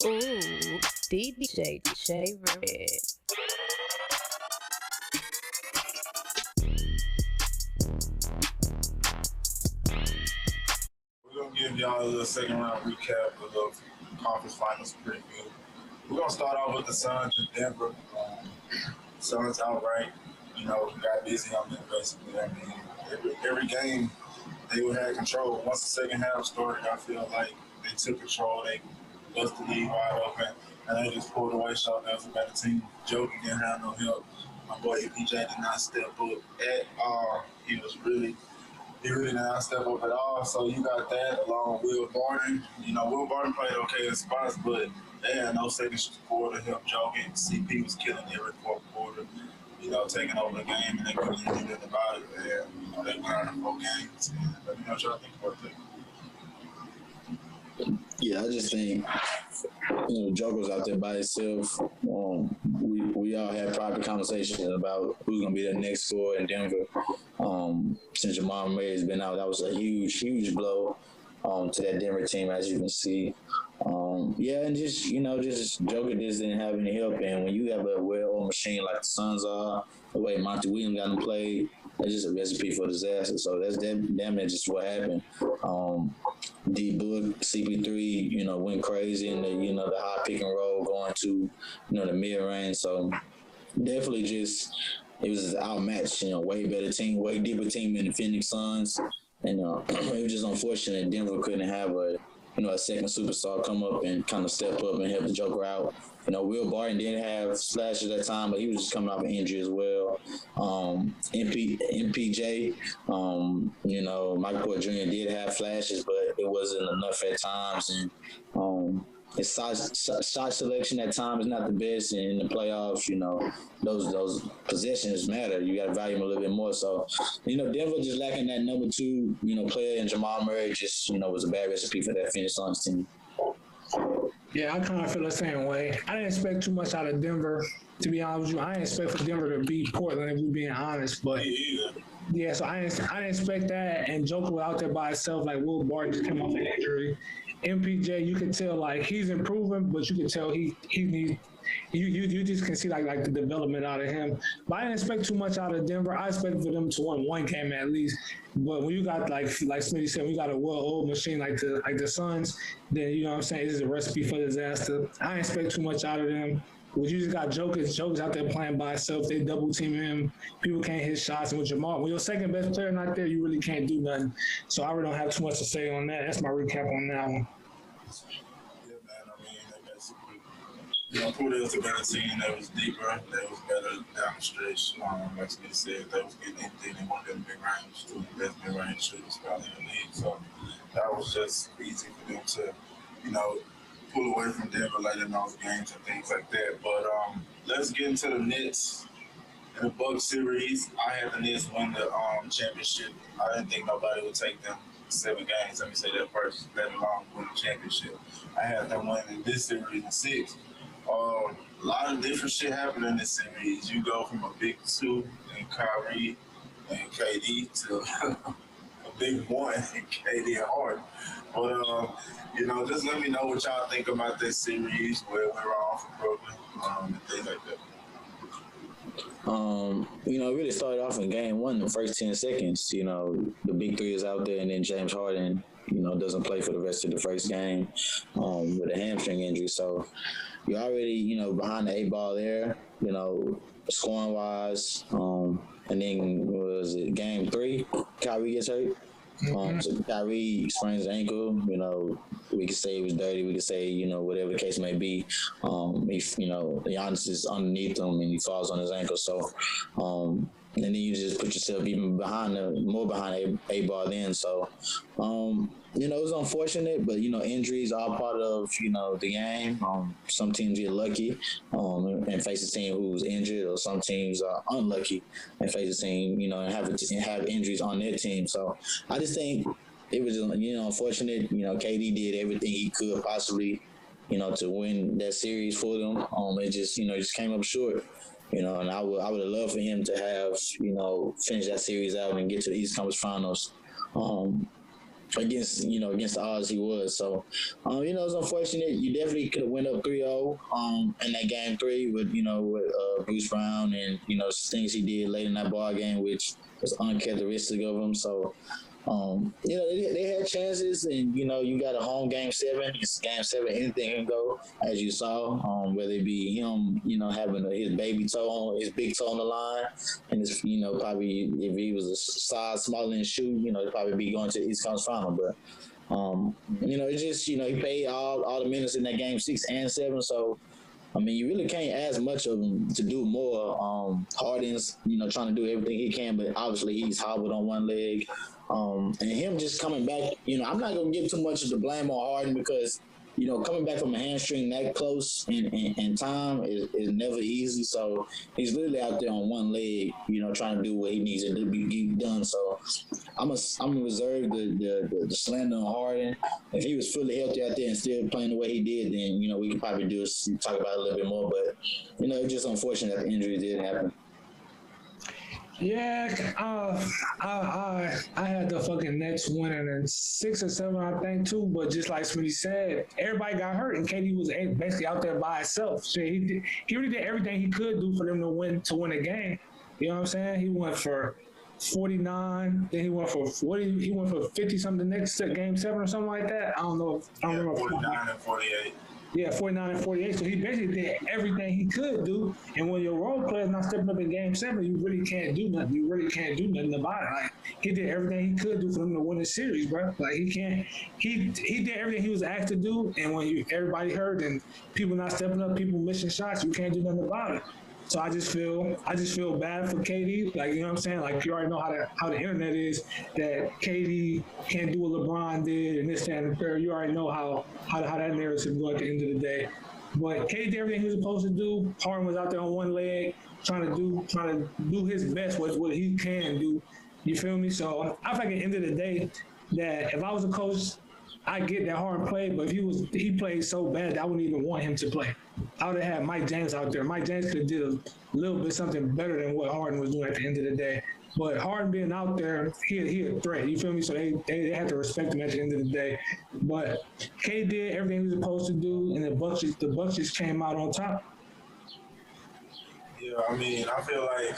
Ooh, DJ J Red. We're gonna give y'all a little second round recap of the conference finals preview. We're gonna start off with the Suns in Denver. Suns outright, got busy on them basically. I mean, every game they would have control. Once the second half started, I feel like they took control. They bust the lead wide open, and they just pulled away. Shot that was a better team. Joker didn't have no help. My boy EPJ did not step up at all. He really did not step up at all. So you got that along with Will Barton. Will Barton played okay in spots, but they had no second quarter to help Jokic. CP was killing every fourth quarter, taking over the game, and they couldn't do anything about it. And, they went out in 4 games. And let me know what y'all think about that. Yeah, I just think Joker's out there by himself. We all had private conversations about who's gonna be the next scorer in Denver. Since Jamal Murray has been out, that was a huge blow to that Denver team, as you can see. And just Joker just didn't have any help. And when you have a well-oiled machine like the Suns are, the way Monty Williams got to play, that's just a recipe for disaster. So that's damn just what happened. D Book, CP3, went crazy in the high pick and roll going to, the mid range. So definitely it was outmatched, way better team, way deeper team than the Phoenix Suns. And it was just unfortunate Denver couldn't have a second superstar come up and kind of step up and help the Joker out. Will Barton did have flashes at that time, but he was just coming off an injury as well. MPJ, Michael Porter Jr. did have flashes, but it wasn't enough at times. And his shot selection at times is not the best. And in the playoffs, those possessions matter. You got to value them a little bit more. So, Denver just lacking that number 2, player, and Jamal Murray just, was a bad recipe for that Phoenix Suns team. Yeah, I kind of feel the same way. I didn't expect too much out of Denver, to be honest with you. I didn't expect for Denver to beat Portland, if we're being honest. But, yeah, so I didn't expect that. And Joker was out there by himself, like Will Barton just came off an injury. MPJ, you can tell, like, he's improving, but you can tell he needs – you just can see like the development out of him. But I didn't expect too much out of Denver. I expected for them to win one game at least. But when you got like Smitty said, we got a well-oiled machine like the Suns, then you know what I'm saying, this is a recipe for disaster. I didn't expect too much out of them. When you just got Joker's out there playing by himself, they double team him. People can't hit shots. And with Jamal, when your second best player not there, you really can't do nothing. So I really don't have too much to say on that. That's my recap on that one. Porter was a better team. That was deeper. That was better down the stretch. Like Smith said, they was getting anything. They wanted them big range. Two of the best mid range shooters probably in the league. So that was just easy for them to, pull away from Denver late in those games and things like that. But let's get into the Nets in the Bucks series. I had the Nets win the championship. I didn't think nobody would take them 7 games. Let me say that first. Let alone win the championship. I had them winning this series in 6. A lot of different shit happened in this series. You go from a big 2 in Kyrie and KD to a big 1 in KD and Harden. But, just let me know what y'all think about this series, where we're off from Brooklyn, and things like that. It really started off in game 1, the first 10 seconds. The big 3 is out there, and then James Harden, doesn't play for the rest of the first game with a hamstring injury. So you're already, behind the 8 ball there, scoring wise. And then was it game 3? Kyrie gets hurt. So Kyrie sprains his ankle. We could say it was dirty. We could say, whatever the case may be. Giannis is underneath him and he falls on his ankle. So, and then you just put yourself even more behind a ball then. So, it was unfortunate, but, injuries are part of, the game. Some teams get lucky and face a team who's injured, or some teams are unlucky and face a team, and have injuries on their team. So I just think it was, unfortunate. KD did everything he could possibly, to win that series for them. It just came up short. And I would have loved for him to have, finish that series out and get to the East Conference Finals. against the odds he was. So, it's unfortunate. You definitely could have went up 3-0 in that game 3 with Bruce Brown and, things he did late in that ball game, which was uncharacteristic of him. So, they had chances, and you got a home game 7. It's game 7, anything can go, as you saw. Whether it be him, having his his big toe on the line, and it's probably if he was a size smaller than shoe, he'd probably be going to the East Conference Final. But it's just he played all the minutes in that game 6 and 7, so. I mean, you really can't ask much of him to do more. Harden's, trying to do everything he can, but obviously he's hobbled on one leg. And him just coming back, I'm not going to give too much of the blame on Harden because, coming back from a hamstring that close in time is never easy. So he's literally out there on one leg, trying to do what he needs to do, be done. So I'm gonna reserve the slander on Harden. If he was fully healthy out there and still playing the way he did, then we could probably talk about it a little bit more. But it's just unfortunate that the injury did happen. Yeah, I had the fucking Nets winning in 6 or 7, I think, too. But just like Smitty said, everybody got hurt, and KD was basically out there by himself. So he really did everything he could do for them to win a game. You know what I'm saying? He went for 49, then he went for 40. He went for 50 something the next game 7 or something like that. I don't know. I don't remember. 49 and 48. Yeah, 49 and 48. So he basically did everything he could do. And when your role player's not stepping up in game 7, you really can't do nothing. You really can't do nothing about it. Like, he did everything he could do for them to win the series, bro. Like, he did everything he was asked to do. And when everybody hurt and people not stepping up, people missing shots, you can't do nothing about it. So I just feel bad for KD. Like, you know what I'm saying? Like, you already know how the internet is, that KD can't do what LeBron did and this, that, and the third. You already know how that narrative go at the end of the day. But KD did everything he was supposed to do. Harden was out there on one leg trying to do his best with what he can do. You feel me? So I feel like at the end of the day that if I was a coach, I get that Harden played, but if he played so bad that I wouldn't even want him to play. I would have had Mike James out there. Mike James could have did a little bit something better than what Harden was doing at the end of the day. But Harden being out there, he a threat. You feel me? So they have to respect him at the end of the day. But K did everything he was supposed to do, and the Bucks just came out on top. Yeah, I mean, I feel like,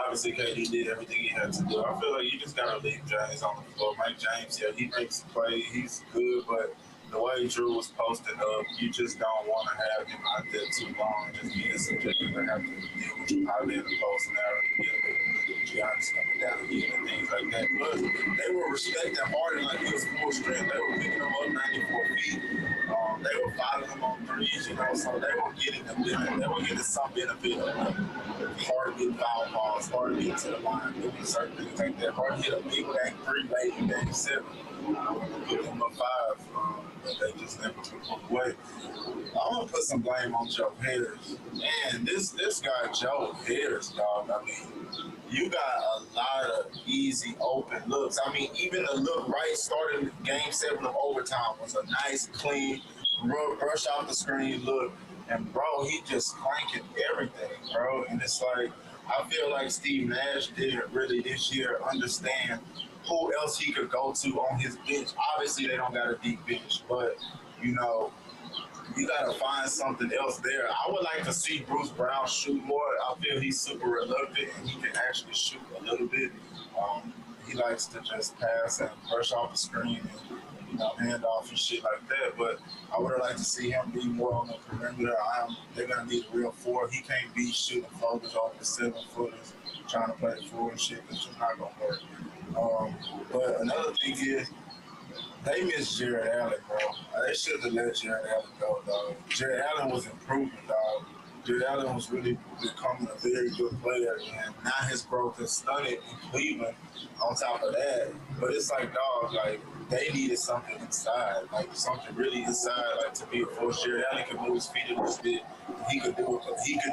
obviously KD did everything he had to do. I feel like you just got to leave James on the floor. Mike James, yeah, he makes the play. He's good, but the way Drew was posting up, you just don't want to have him out there too long and just being subjected to have to deal with you out there in the post narrative, Giannis coming down again and things like that. But they were respecting Harden like he was full strength. They were picking him up 94 feet. They were fouling him on threes, so they were getting the benefit. They were getting some benefit of Harden getting foul balls, Harden getting to the line, doing certain things like that. Harden hit a big bang 3 late in game 7. Put them up 5, but they just never took them away. I'm gonna put some blame on Joe Harris. Man, this guy Joe Harris, dog. I mean, you got a lot of easy open looks. I mean, even the look right starting game 7 of overtime was a nice, clean, brush off the screen look. And bro, he just cranking everything, bro. And it's like, I feel like Steve Nash didn't really this year understand who else he could go to on his bench. Obviously, they don't got a deep bench, but, you got to find something else there. I would like to see Bruce Brown shoot more. I feel he's super reluctant, and he can actually shoot a little bit. He likes to just pass and brush off the screen and, hand off and shit like that. But I would have liked to see him be more on the perimeter. They're going to need a real 4. He can't be shooting floaters off the 7-footers, trying to play 4 and shit. It's just not going to work. But another thing is, they miss Jared Allen, bro. They should have let Jared Allen go, dog. Jared Allen was improving, dog. Jared Allen was really becoming a very good player, and now his growth is stunted in Cleveland on top of that. But it's like, dog, like, they needed something inside, like something really inside, like to be a force. Jared Allen could move his feet a little bit. He could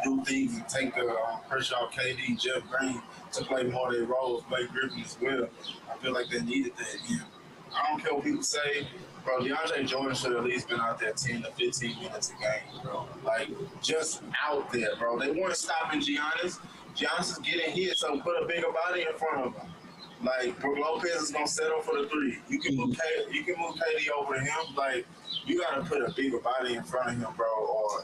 do things and take the pressure off KD, Jeff Green to play more of their roles, play Griffin as well. I feel like they needed that again. I don't care what people say, bro. DeAndre Jordan should have at least been out there 10 to 15 minutes a game, bro. Like, just out there, bro. They weren't stopping Giannis. Giannis is getting hit, so put a bigger body in front of him. Like Brook Lopez is gonna settle for the three. You can move KD over to him. Like you gotta put a bigger body in front of him, bro.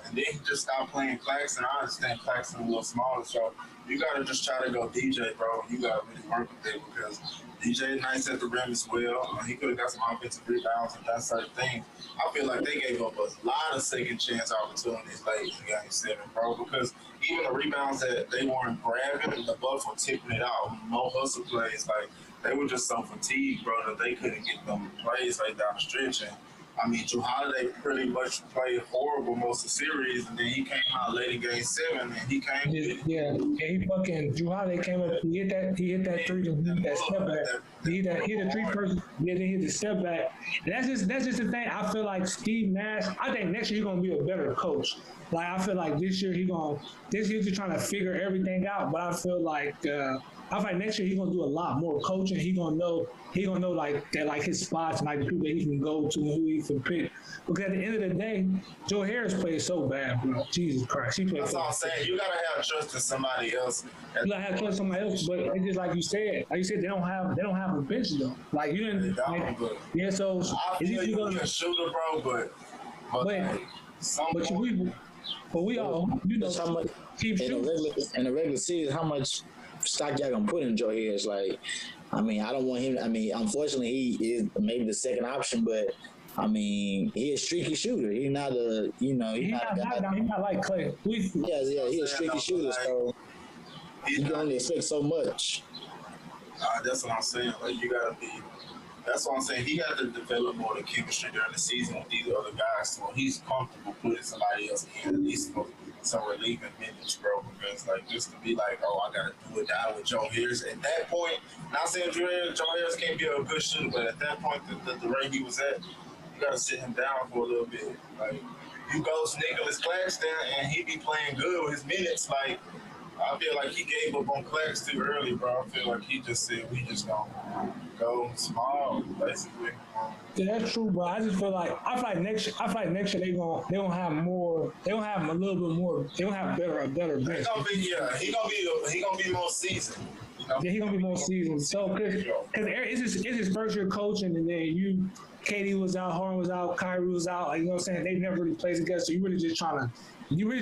And then he just stop playing Claxton. I understand Claxton a little smaller, so you gotta just try to go DJ, bro. You gotta really work with it because DJ nice at the rim as well. He could have got some offensive rebounds and that sort of thing. I feel like they gave up a lot of second chance opportunities late in Game 7, bro, because even the rebounds that they weren't grabbing, the Bucks were tipping it out. No hustle plays. Like, they were just so fatigued, bro, that they couldn't get them plays like down the stretch. And, I mean, Drew Holiday pretty much played horrible most of the series, and then he came out late in Game 7, and he came. Yeah, he fucking Drew Holiday came up. He hit that three, and hit that step back. He hit the three first, then he hit the step back. And that's just the thing. I feel like Steve Nash. I think next year he's gonna be a better coach. Like I feel like this year he's just trying to figure everything out. But I feel like next year he's gonna do a lot more coaching. He gonna know like that, like his spots and like the people that he can go to and who he can pick. Because at the end of the day, Joe Harris played so bad, bro. Jesus Christ, he played. That's all I'm saying. You gotta have trust in somebody else. You gotta have trust in somebody else, but it's just like you said. They don't have a bench though. Like you didn't. Yeah, so I feel you're a shooter, bro, but we all, how much keep shooting. In the regular season, how much stock y'all gonna put in Joe Harris? Like, I mean, I don't want him. I mean, unfortunately, he is maybe the second option, but I mean, he's a streaky shooter. He's not a, he's not like Clay. He's a streaky shooter, so you can only expect so much. That's what I'm saying. Like, you gotta be. That's what I'm saying. He got to develop more of the chemistry during the season with these other guys, so he's comfortable putting somebody else in at least for some relieving minutes, bro. Because like just to be like, I gotta do it down with Joe Harris. At that point, not saying Joe Harris can't be a good shooter, but at that point, the rate he was at, you gotta sit him down for a little bit. Like you go to Nicholas Claxton and he be playing good with his minutes. Like I feel like he gave up on Claxton too early, bro. I feel like he just said we just gonna go small, basically. Yeah, that's true, bro. I just feel like next year they gonna have more. They gonna have a little bit more. They gonna have a better bench. He gonna be more seasoned. Yeah, he gonna be more seasoned. So, cause it's his first year coaching, and then KD was out, Harden was out, Kyrie was out. Like, you know what I'm saying? They never really played together. So you really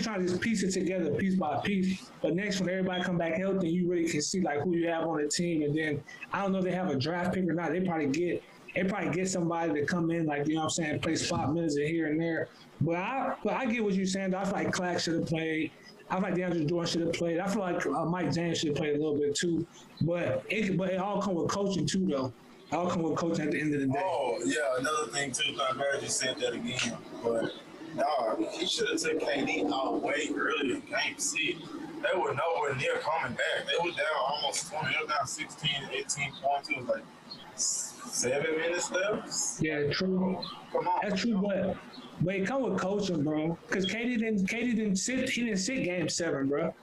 trying to just piece it together, piece by piece. But next, when everybody come back healthy, you really can see like who you have on the team. And then I don't know if they have a draft pick or not. They probably get somebody to come in, like, you know what I'm saying, play spot minutes here and there. But I get what you're saying. I feel like Clack should have played. I feel like DeAndre Jordan should have played. I feel like Mike James should have played a little bit too. But it all come with coaching too, though. It all come with coaching at the end of the day. Oh yeah, another thing too. I'm glad you said that again. But he should have took KD out way earlier in Game 6. They were nowhere near coming back. They were down almost 20. They were down 16, 18 points. It was like 7 minutes left. Yeah, true. Come on. That's true, but it come with coaching, bro. Because KD didn't sit Game 7, bro.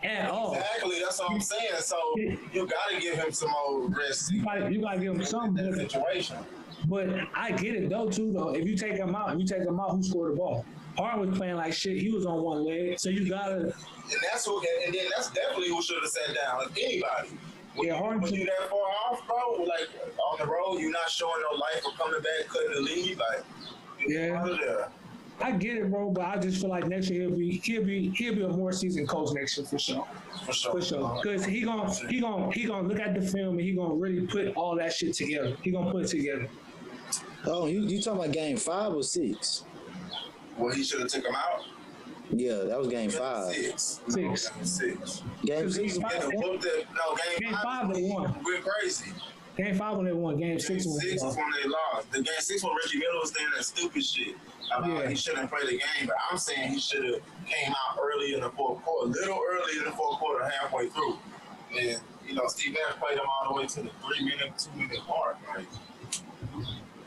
At all. Exactly, that's what I'm saying. So you gotta give him some more rest. You gotta give him some situation. But I get it though too though. If you take him out, who scored the ball? Harden was playing like shit. He was on one leg, so you gotta. And that's definitely who should have sat down. Like anybody. When you that far off, bro, like on the road, you're not showing no life or coming back, cutting the lead, like. Yeah. I get it, bro, but I just feel like next year he'll be a more seasoned coach next year for sure. Because he gonna look at the film and he gonna really put all that shit together. He gonna put it together. Oh, you talking about Game 5 or 6? Well, he should have took him out. Yeah, that was Game 5. 6. Game 6. Game 5 they won. We're crazy. Game 5 when they won. Game 6 was when they lost. The Game 6 when Reggie Miller was saying that stupid shit about he shouldn't play the game. But I'm saying he should have came out early in the fourth quarter, a little early in the fourth quarter, halfway through. And Steve Nash played him all the way to the 2-minute mark. Like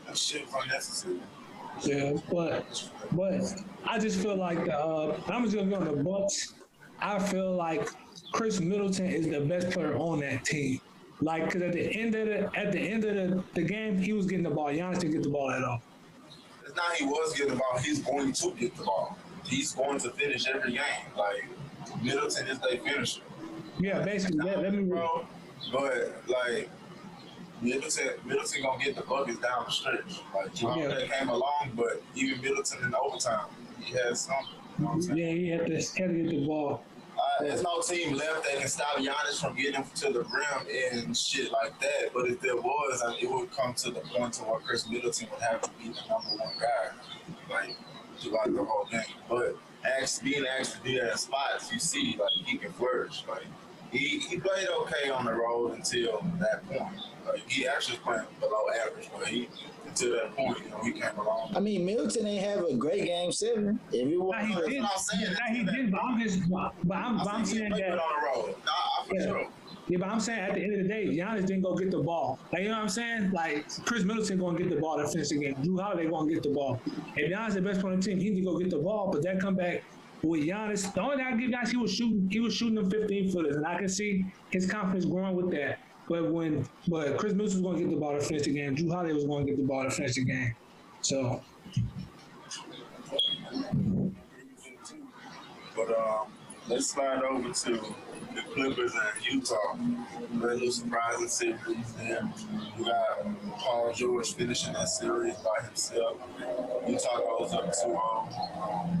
that shit was unnecessary. Yeah, but I just feel like I'm just gonna go on the Bucks. I feel like Chris Middleton is the best player on that team. Like, cause at the end of the game, he was getting the ball. Giannis didn't get the ball at all. It's not he was getting the ball. He's going to get the ball. He's going to finish every game. Like Middleton is their finisher. Yeah, basically. Let me bro. But like Middleton gonna get the buckets down the stretch. Like Holiday came along, but even Middleton in overtime, he had something. You know what I'm saying? Yeah, he had to get the ball. There's no team left that can stop Giannis from getting to the rim and shit like that. But if there was, it would come to the point to where Chris Middleton would have to be the number one guy, like throughout the whole game. But being asked to do that in spots, you see, like he can flourish. Like he played okay on the road until that point. Like he actually was playing below average, but until that point, he came along. I mean, Middleton ain't have a great game 7. If you want, He did. But I'm saying that on the road. For sure. Yeah, but I'm saying at the end of the day, Giannis didn't go get the ball. Like, you know what I'm saying? Like, Chris Middleton going to get the ball to finish the game. Drew Holiday going to get the ball. If Giannis the best player on the team, he need to go get the ball. But that comeback with Giannis, the only thing I give guys, he was shooting them 15-footers, and I can see his confidence growing with that. But Chris Middleton was going to get the ball to finish the game. Drew Holiday was going to get the ball to finish the game. So. But let's slide over to the Clippers and Utah. Very little surprising series there. We got Paul George finishing that series by himself. Utah goes up 2-0.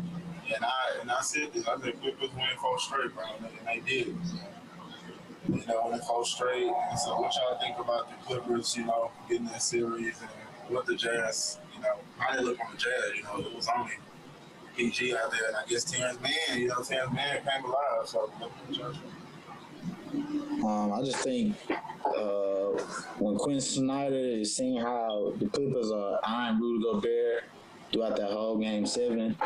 And I said this, I said Clippers win 4 straight, bro, and they did. Win 4 straight. And so what y'all think about the Clippers, getting that series and what the Jazz, how they look on the Jazz, it was only PG out there, and I guess Terrence Mann, Terrence Mann came alive, so I just think when Quinn Snyder is seeing how the Clippers are eyeing Rudy Gobert throughout that whole game 7,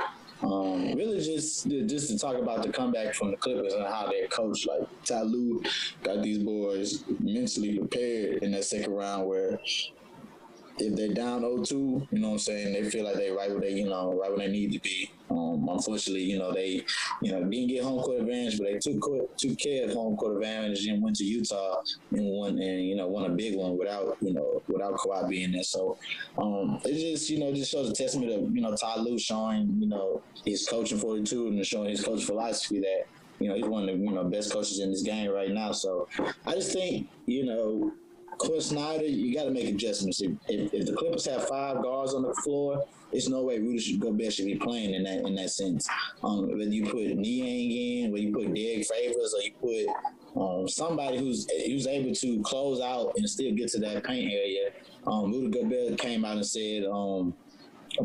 really just to talk about the comeback from the Clippers and how their coach, like Ty Lue, got these boys mentally prepared in that second round where if they're down 0-2, they feel like they right where they need to be. Unfortunately, they, didn't get home court advantage, but they took care of home court advantage and went to Utah and won a big one without Kawhi being there. So it just shows a testament of Ty Lue showing, his coaching 42 and showing his coaching philosophy that, he's one of the best coaches in this game right now. So I just think, Quinn Snyder, you got to make adjustments. If the Clippers have 5 guards on the floor, there's no way Rudy Gobert should be playing in that sense. Whether you put Niang in, whether you put Derek Favors, or you put somebody who's able to close out and still get to that paint area. Rudy Gobert came out and said,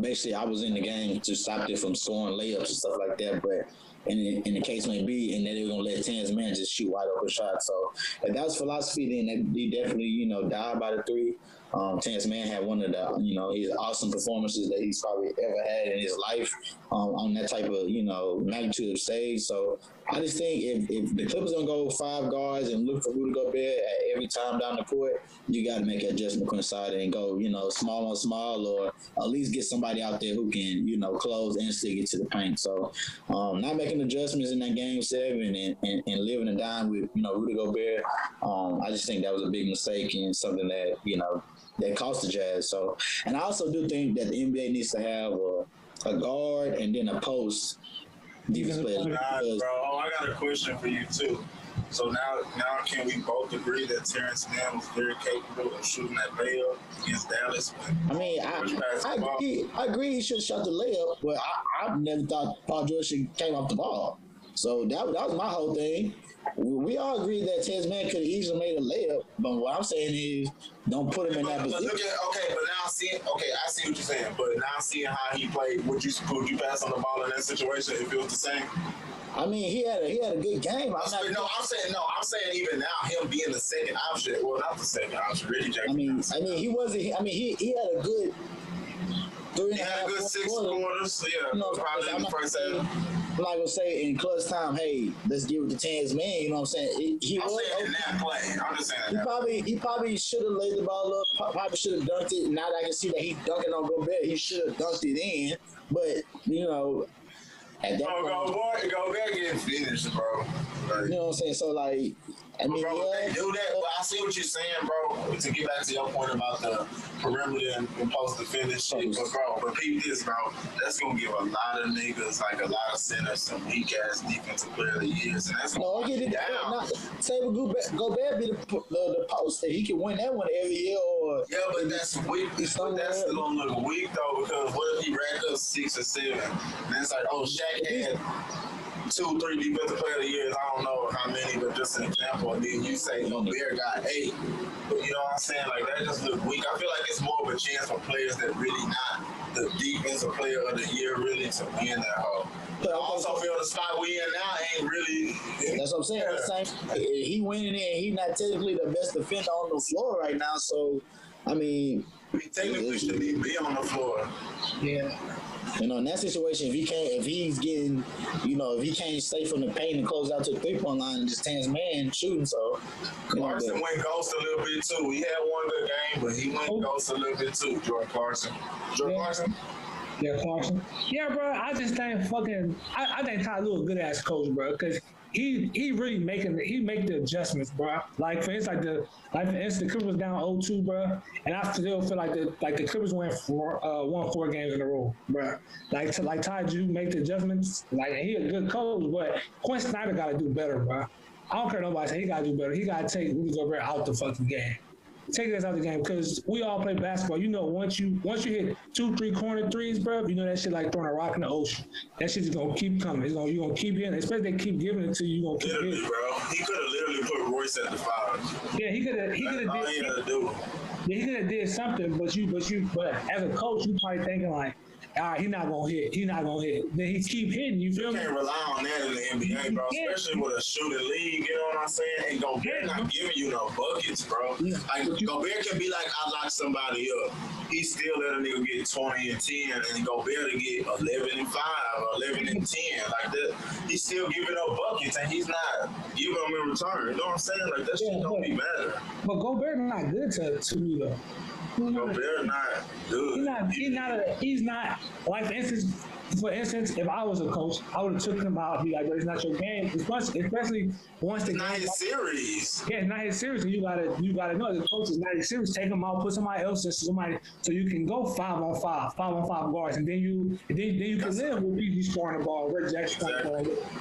basically, I was in the game to stop it from scoring layups and stuff like that, but in the case may be, and then they were going to let Terrence Mann just shoot wide open shots. So if that was philosophy, then he definitely, died by the 3. Terrence Mann had one of the, his awesome performances that he's probably ever had in his life on that type of, magnitude of stage. So I just think if the Clippers going to go 5 guards and look for Rudy Gobert at every time down the court, you got to make an adjustment inside and go, small on small, or at least get somebody out there who can, close and still get to the paint. So not making adjustments in that game 7 and living and dying with, Rudy Gobert, I just think that was a big mistake and something that, that cost the Jazz. So, and I also do think that the NBA needs to have a guard and then a post defense player. Bro, I got a question for you too. So now can we both agree that Terrence Mann was very capable of shooting that layup against Dallas? I mean, I agree he should have shot the layup, but I never thought Paul George came off the ball. So that was my whole thing. We all agree that Terrence Mann could have easily made a layup, but what I'm saying is don't put him in that position. I see what you're saying, but now seeing how he played, would you pass on the ball in that situation if it was the same? I mean, he had a good game. I'm saying even now, him being the second option. Well, not the second option, really, Jackson. He had a good 3.5. He had a good 6 quarters. So yeah, probably in the first half. I'm not gonna say in clutch time, hey, let's give it to Terrence Mann. You know what I'm saying? I'm saying in that play. I'm just saying he probably should have laid the ball up. Probably should have dunked it. Now that I can see that he's dunking on Gobert, he should have dunked it in. But at that point, Gobert getting finished, bro. You know what I'm saying? So I mean, bro, they do that. But I see what you're saying, bro. To get back to your point about the perimeter and post defending shit, but peep this, bro. That's gonna give a lot of niggas, like a lot of centers, some weak ass defensive player of the years, and that's gonna get it down. Say Gobert be the poster. He can win that one every year. Or yeah, but that's weak. But that's gonna look weak though, because what if he rack up 6 or 7? And it's like, oh, Shaq had 2, 3 defensive player of the years. I don't know how many, but just an example. And then you say Gobert got 8. But you know what I'm saying? Like, that just look weak. I feel like it's more of a chance for players that really not the defensive player of the year really to win that whole. But I also feel the spot we in now ain't really. That's what I'm saying. Yeah. He winning it, and he not technically the best defender on the floor right now. So, I mean, he technically should be on the floor. Yeah. You know, in that situation, if he's getting, you know, if he can't stay from the paint and close out to the 3-point line and just stands man shooting, so. Clarkson went ghost a little bit too. He had one good game, but he went ghost a little bit too. Jordan Clarkson. Yeah, Clarkson. Yeah, bro. I just think I think Ty Lue a good ass coach, bro, because he really make the adjustments, bro. Like for instance, the Clippers was down 0-2, bro, and I still feel like the Clippers won 4 games in a row, bro. Like Ty Lue make the adjustments. Like he a good coach, but Quinn Snyder got to do better, bro. I don't care nobody say he got to do better. He got to take Rudy Gobert out the fucking game. Take this out of the game, because we all play basketball. You know, once you hit 2-3 corner threes, bro, you know that shit like throwing a rock in the ocean. That shit's gonna keep coming. You're gonna keep hitting, especially they keep giving it to you. You gonna keep literally, hitting. Bro. He could have literally put Royce at the 5. Yeah, he could have. All he had to do. Yeah, he could have did something, but as a coach, you probably thinking like, all right, he's not gonna hit. Then he keep hitting. You feel me? You can't rely on that in the NBA, bro. Especially with a shooting league. You know what I'm saying? And Gobert not giving you no buckets, bro. Yeah. Like Gobert can be like, I lock somebody up. He still let a nigga get 20 and 10, and Gobert to get 11 and 5 or 11 and 10 like that. He's still giving up buckets, and he's not giving them in return. You know what I'm saying? Like that shit don't be matter. But Gobert not good to me though. Gobert not good. He's not like for instance, if I was a coach, I would have took him out and be like, it's not your game. Especially once the not his series. Yeah, it's not his series. And you gotta know the coach is not his series. Take him out, put somebody else in so you can go 5-on-5 guards, and then you can live with PG scoring the ball, Red Jackson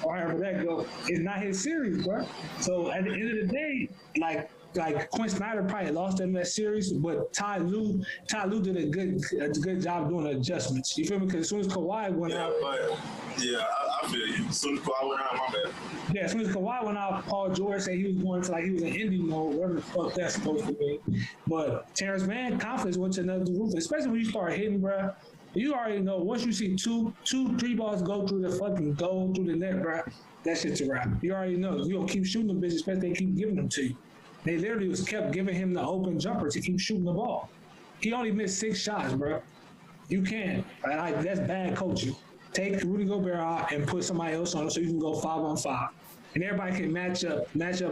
or however that go. It's not his series, bro. So at the end of the day, like Quinn Snyder probably lost them that series, but Ty Lue did a good job doing the adjustments. You feel me? Because as soon as Kawhi went out, I feel you. As soon as Kawhi went out, my bad. Yeah, as soon as Kawhi went out, Paul George said he was going to he was in indie mode, whatever the fuck that's supposed to be. But Terrence Mann confidence went to another roof, especially when you start hitting, bro. You already know once you see 3 balls go through the net, bro. That shit's a wrap. You already know you gonna keep shooting the bitches, especially they keep giving them to you. They literally kept giving him the open jumper to keep shooting the ball. He only missed 6 shots, bro. You can't. That's bad coaching. Take Rudy Gobert out and put somebody else on him so you can go 5-on-5. And everybody can match up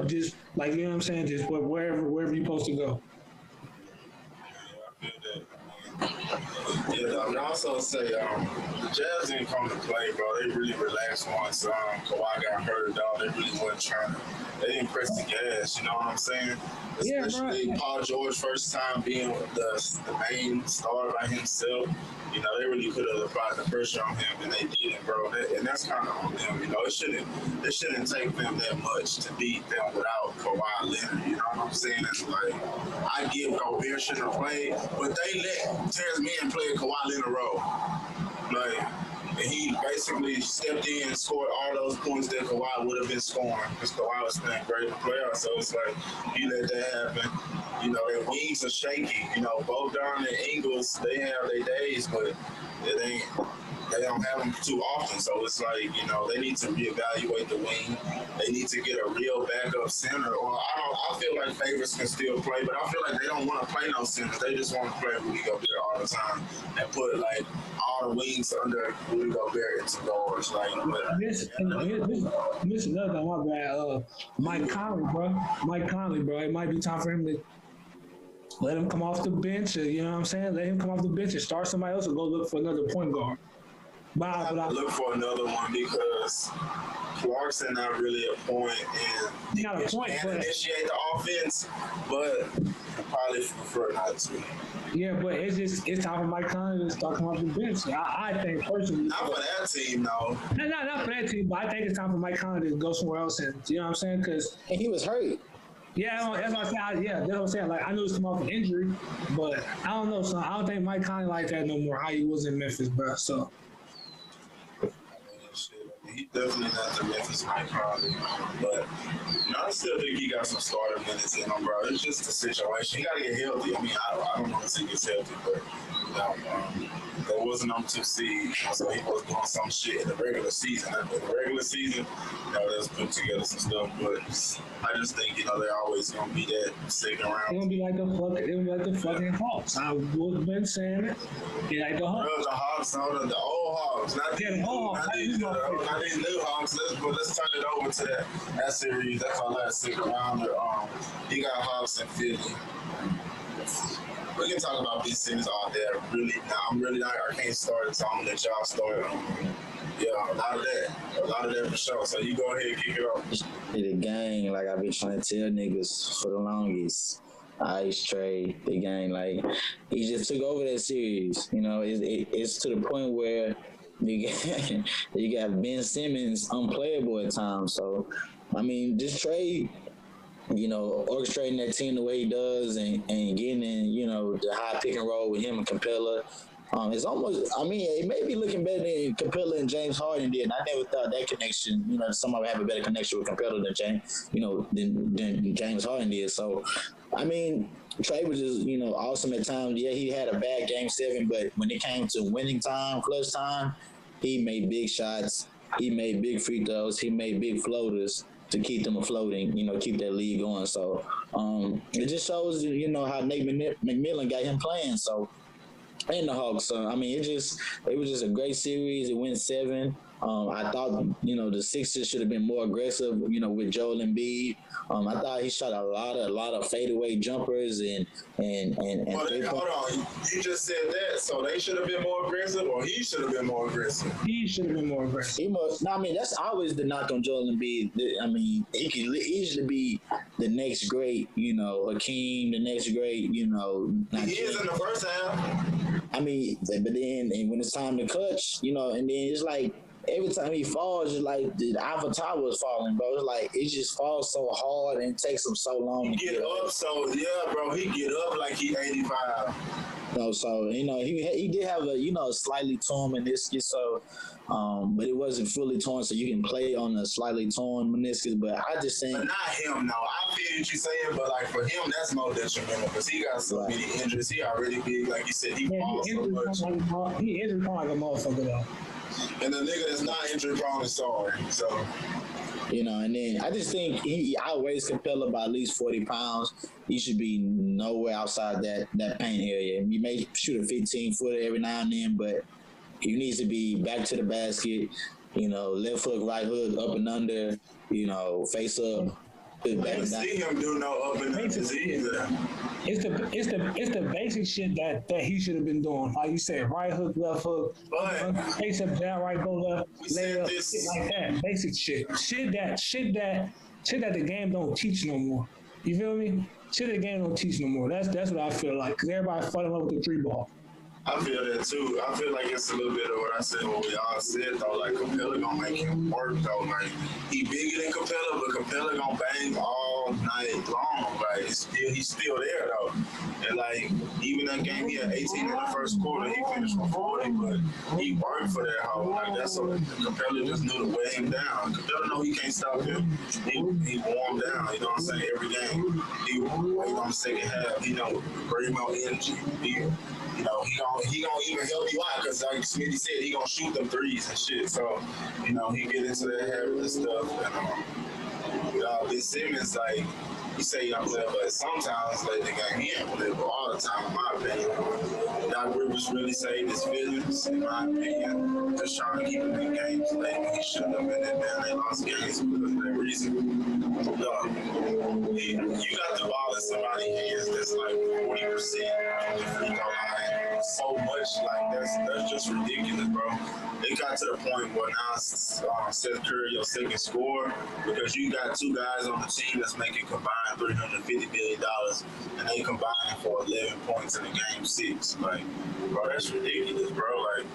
just like, you know what I'm saying, just wherever you're supposed to go. Yeah, I feel that. Yeah, I would also say the Jazz didn't come to play, bro. They really relaxed once Kawhi got hurt, dog. They really wasn't trying to. They didn't press the gas, you know what I'm saying? Especially Paul George first time being the main star by himself. You know, they really could have applied the pressure on him, and they didn't, bro. And that's kind of on them. You know, it shouldn't take them that much to beat them without Kawhi Leonard. You know what I'm saying? It's like, I give Gobert shouldn't have played, but they let Terrence Mann play a Kawhi Leonard role. Like, and he basically stepped in and scored all those points that Kawhi would have been scoring because Kawhi was playing great in the playoffs. So it's like, you let that happen. You know, their wings are shaky. You know, Bogdan and Ingles, they have their days, but they don't have them too often. So it's like, you know, they need to reevaluate the wing. They need to get a real backup center. Or I feel like Favors can still play, but I feel like they don't want to play no centers. They just want to play Rudy Gobert all the time and put like all the wings under Rudy Gobert into guards. Like, this another thing, my bad. Mike Conley, bro. It might be time for him to let him come off the bench. You know what I'm saying? Let him come off the bench and start somebody else or go look for another point guard. But I have to look for another one because Clarkson not really a point, and he not a point, can but initiate the offense, but I probably prefer not to. yeah, but it's time for Mike Conley to start coming off the bench. I think personally, Not for that team, no. not for that team, but I think it's time for Mike Conley to go somewhere else. And you know what I'm saying? Because And he was hurt. yeah, that's what I'm saying. Yeah, that's what I'm saying. Like I knew it's come off an injury, but I don't know. So I don't think Mike Conley like that no more. How he was in Memphis, bro. So. He definitely not the Memphis Mike Conley, but I still think he got some starter minutes in him, bro. It's just a situation. He got to get healthy. I mean, I don't want to see he gets healthy, but there was a number 2 seed, so he was doing some shit in the regular season. In the regular season, they was putting together some stuff, but I just think they're always gonna be that second round. They're gonna be like the fucking Hawks. I've been saying it. They like the Hawks. The Hawks, the old Hawks, not these new Hawks. Let's turn it over to that series. That's our last second rounder. You got Hawks and Philly. We can talk about these things all day. I can't start it, so I'm gonna let y'all start. Yeah, a lot of that for sure. So you go ahead and kick it off. The gang, like I've been trying to tell niggas for the longest. Ice Trey, the gang, like he just took over that series. It's to the point where you got Ben Simmons unplayable at times. So, I mean, this trade, orchestrating that team the way he does and getting in, the high pick and roll with him and Capella. It's almost, it may be looking better than Capella and James Harden did. And I never thought that connection, somebody would have a better connection with Capella than James Harden did. So, Trey was just, awesome at times. Yeah, he had a bad game 7, but when it came to winning time, clutch time, he made big shots. He made big free throws. He made big floaters to keep them afloating, keep that lead going. So it just shows, how Nate McMillan got him playing. So, and the Hawks. So, it was just a great series. It went 7. I thought, the Sixers should have been more aggressive, with Joel Embiid. I thought he shot a lot of fadeaway jumpers and hold on. You just said that, so they should have been more aggressive, or he should have been more aggressive? He should have been more aggressive. That's always the knock on Joel Embiid. He could easily be the next great, Hakeem, the next great, he is in the first half. But then and when it's time to clutch, and then it's like every time he falls, it's like the avatar was falling, bro. It's like it just falls so hard and it takes him so long to get up. So yeah, bro, he get up like he 85. So he did have a slightly torn meniscus, so but it wasn't fully torn, so you can play on a slightly torn meniscus. But I just think, but not him. No, I feel what you're saying, but like for him, that's more detrimental because he got so many injuries. He already big, like you said, he falls so much. He injured prone like a motherfucker though. And the nigga that's not injury prone is sorry. So. And then I just think he outweighs Capella by at least 40 pounds. He should be nowhere outside that paint area. He may shoot a 15-footer every now and then, but he needs to be back to the basket, left hook, right hook, up and under, face up. I didn't see him do no up and under either. It's the basic shit that he should have been doing. Like you said, right hook, left hook, face up, down, right, go left, lay up, shit like that. Basic shit. Shit that the game don't teach no more. You feel me? Shit that the game don't teach no more. That's what I feel like. Cause everybody fell in love with the 3 ball. I feel that too. I feel like it's a little bit of what I said, what we all said though. Like Capella gonna make him work though. Like he bigger than Capella, but Capella gonna bang all night long. Like he's still there though. And like even that game, he had 18 in the first quarter. He finished with 40, but he worked for that hoe. Like that's what Capella just knew to weigh him down. Capella know he can't stop him. He warmed down. You know what I'm saying? Every game, he wait on the second half. He know bring more energy. He gonna even help you out because like Smitty said, he gonna shoot them threes and shit. So, he get into that habit and stuff. And Ben Simmons, like, he say he don't play, but sometimes like the game he ain't play, but all the time, in my opinion. Doc Rivers really saved his feelings, in my opinion. Just trying to keep him in games late when he shouldn't have been in there. They lost games because of that reason. You got the ball in somebody's hands that's like 40% on the free throw line. so much. Like that's just ridiculous, bro. It got to the point where now Seth Curry your second scorer because you got two guys on the team that's making combined $350 million, and they combined for 11 points in the game 6. Like, bro, that's ridiculous, bro. Like.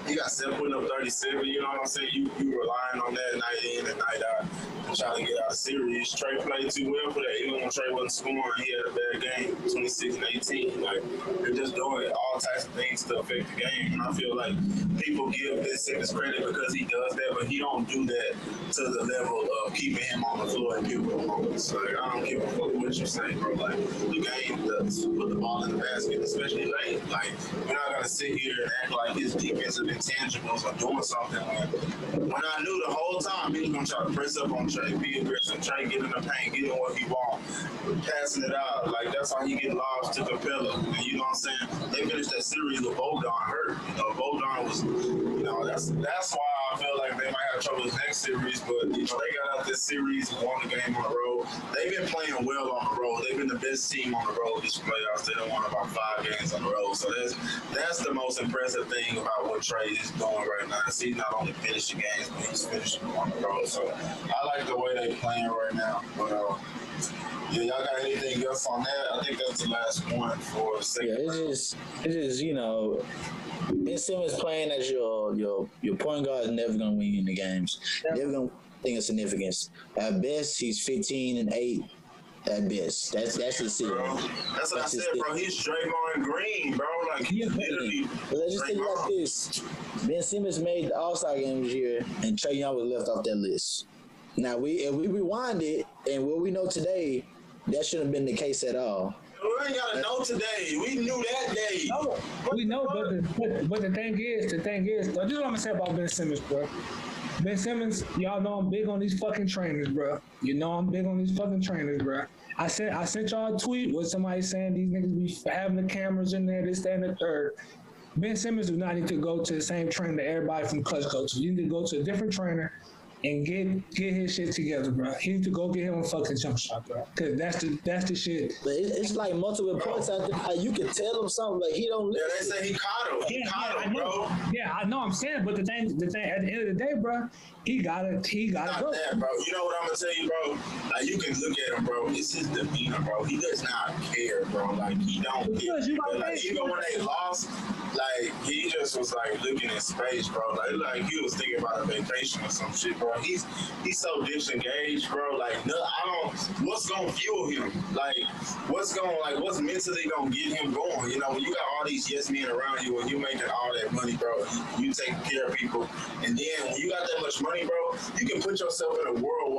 You got Seth putting up 37, you know what I'm saying? You relying on that night in and night out and trying to get out of series. Trey played too well for that. Even when Trey wasn't scoring, he had a bad game, 26 and 18. Like, they're just doing all types of things to affect the game. And I feel like people give Ben Simmons credit because he does that, but he don't do that to the level of keeping him on the floor and giving him moments. Like, I don't give a fuck what you're saying, bro. Like, the game does put the ball in the basket, especially late. Like, we're not going to sit here and act like his defensive intangibles are doing something when I knew the whole time he was going to try to press up on Trey, be aggressive, Trey get in the paint, get in what he wants, passing it out. Like, that's how he get lobs to Capella. And you know what I'm saying? They finished that series with Bogdan hurt. You know, Bogdan was, you know, that's why I feel like they might have trouble this next series, but, you know, they got out this series and won the game on the road. They've been playing well on the road. They've been the best team on the road this playoffs. They done won about 5 games on the road. So that's the most impressive thing about what Trey is doing right now. He's not only finishing games, but he's finishing them on the road. So I like the way they're playing right now. But yeah, y'all got anything else on that? I think that's the last one for a second. Yeah, it's just you know, Ben Simmons playing as your point guard is never gonna win you in the games. Never gonna think of significance. At best, he's 15 and 8. At best, that's the ceiling. That's what I said, bro. He's Draymond Green, bro. Like he's literally. But let's just think about this: Ben Simmons made the All-Star game this year, and Trae Young was left off that list. Now if we rewind it, and what we know today, that shouldn't have been the case at all. We ain't gotta know today. We knew that day. No, we know, but the thing is, this is what I'm gonna say about Ben Simmons, bro. Ben Simmons, y'all know I'm big on these fucking trainers, bro. You know I'm big on these fucking trainers, bro. I sent y'all a tweet with somebody saying these niggas be having the cameras in there, this, that, and the third. Ben Simmons do not need to go to the same trainer that everybody from Clutch go to. You need to go to a different trainer and get his shit together, bro. He needs to go get him a fucking jump shot, bro. Cause that's the shit. But it's like multiple points out there. Like you can tell him something, but he don't listen. Yeah, they say he caught him. He caught him, bro. Yeah, I know. I'm saying, but the thing at the end of the day, bro, he gotta Not go. that, bro. You know what I'm gonna tell you, bro? Like you can look at him, bro. It's his demeanor, bro. He does not care, bro. Like he don't care. Like, even when they lost, like he just was like looking in space, bro. Like he was thinking about a vacation or some shit, bro. He's so disengaged, bro. Like no, I don't. What's gonna fuel him? Like what's mentally gonna get him going? You know, when you got all these yes men around you and you making all that money, bro, you taking care of people, and then when you got that much money, bro, you can put yourself in a world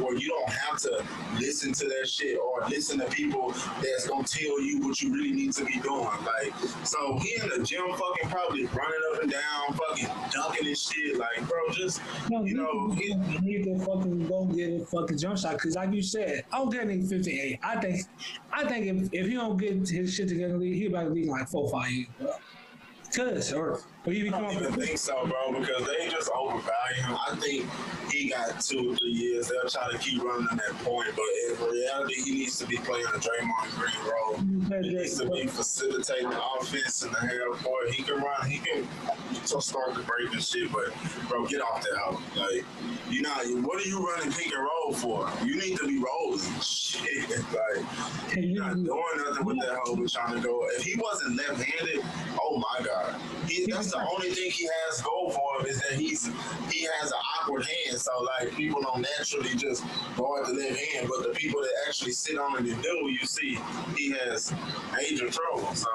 where you don't have to listen to that shit or listen to people that's gonna tell you what you really need to be doing. Like, so he in the gym fucking probably running up and down, fucking dunking and shit. Like, bro, just you know, he need to fucking go get a fucking jump shot. Cause like you said, I don't get any 58. I think if he don't get his shit together, he about to be like 4-5 years, bro. Or he I don't even think so, bro, because they just overvalue him. I think he got 2 or 3 years. They'll try to keep running that point, but in reality, he needs to be playing a Draymond Green role. He needs to be facilitating the offense in the half court. He can run. He can start the break and shit, but, bro, get off that hoe. Like, what are you running pick and roll for? You need to be rolling. Shit. Like, you're not doing nothing with that hoe. We're trying to go. If he wasn't left-handed, oh, my God. That's the only thing he has going for him is that he has an awkward hand. So like people don't naturally just guard the left hand, but the people that actually sit on it and do, you see, he has major trouble. So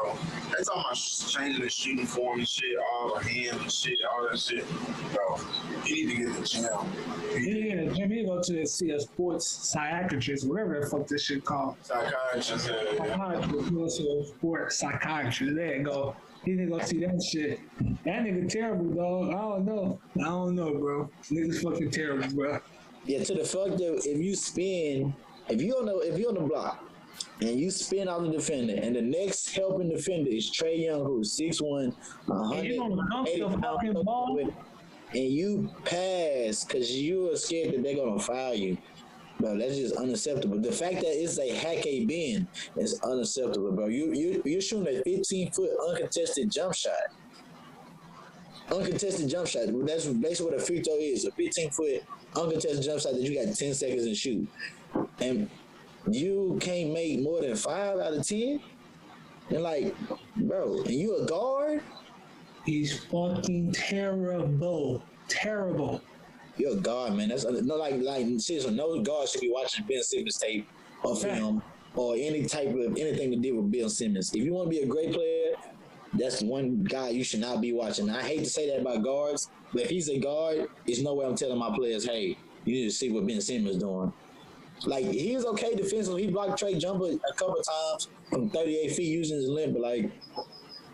that's all my changing the shooting form and shit, all the hand and shit, all that shit. Bro, he need to get the gym. He need to go to see a sports psychiatrist, whatever the fuck this shit called. Psychiatrist, Psychiatrist, go to a sports psychiatrist. There you go. He didn't go see that shit. That nigga terrible, dog. I don't know, bro. Nigga's fucking terrible, bro. Yeah, to the fuck that if you on the block and you spin out the defender, and the next helping defender is Trae Young, who's 6'1", 180 pounds, and you pass because you are scared that they're gonna foul you. Bro, that's just unacceptable. The fact that it's a hack a bin is unacceptable, bro. You're shooting a 15-foot uncontested jump shot. Uncontested jump shot. That's basically what a free throw is. A 15-foot uncontested jump shot that you got 10 seconds to shoot. And you can't make more than 5 out of 10? And like, bro, and you a guard? He's fucking terrible. Terrible. You're a guard, man. That's no seriously, no guard should be watching Ben Simmons tape or film or any type of anything to do with Bill Simmons. If you want to be a great player, that's one guy you should not be watching. I hate to say that about guards, but if he's a guard, there's no way I'm telling my players, hey, you need to see what Ben Simmons doing. Like, he was okay defensively. He blocked Trey Jumper a couple of times from 38 feet using his limb, but like,